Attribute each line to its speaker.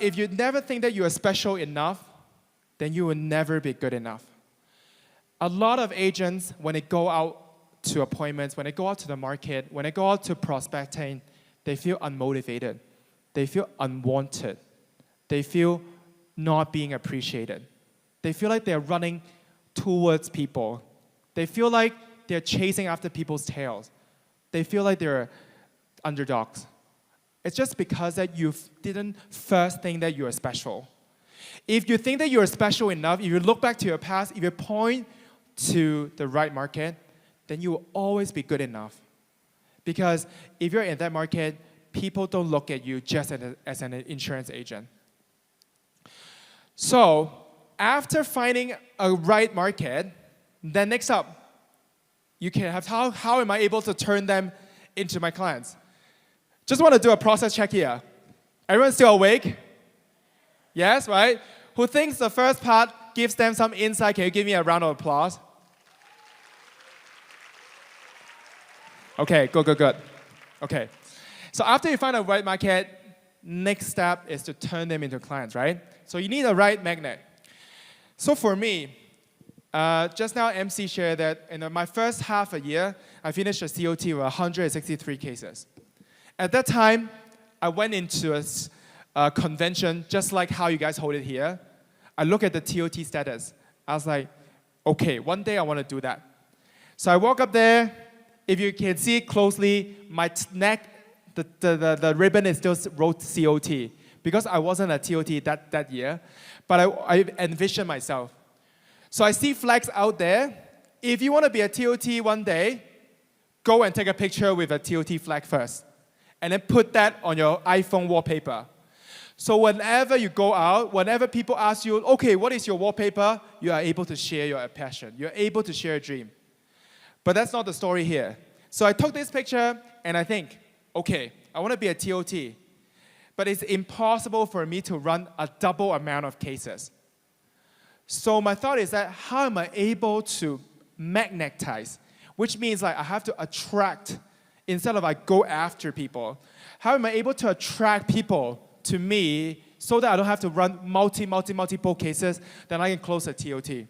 Speaker 1: If you never think that you are special enough, then you will never be good enough. A lot of agents, when they go out to appointments, when they go out to the market, when they go out to prospecting, they feel unmotivated. They feel unwanted. They feel not being appreciated. They feel like they're running towards people. They feel like they're chasing after people's tails. They feel like they're underdogs. It's just because that you didn't first think that you are special. If you think that you are special enough, if you look back to your past, if you point to the right market, then you will always be good enough. Because if you're in that market, people don't look at you just as an insurance agent. So, after finding a right market, then next up, you can have how am I able to turn them into my clients? Just want to do a process check here. Everyone still awake? Yes, right? Who thinks the first part gives them some insight? Can you give me a round of applause? Okay, good. Okay. So after you find a right market, next step is to turn them into clients, right? So you need a right magnet. So for me, just now MC shared that in my first half a year, I finished a COT with 163 cases. At that time, I went into a convention just like how you guys hold it here. I look at the TOT status. I was like, okay, one day I want to do that. So I walk up there. If you can see it closely, my neck, the ribbon is still wrote COT because I wasn't a TOT that year, but I envisioned myself. So I see flags out there. If you want to be a TOT one day, go and take a picture with a TOT flag first, and then put that on your iPhone wallpaper. So whenever you go out, whenever people ask you, okay, what is your wallpaper? You are able to share your passion. You're able to share a dream. But that's not the story here. So I took this picture, and I think, okay, I want to be a TOT, but it's impossible for me to run a double amount of cases. So my thought is that how am I able to magnetize, which means like I have to attract instead of like go after people. How am I able to attract people to me so that I don't have to run multiple cases, then I can close a TOT?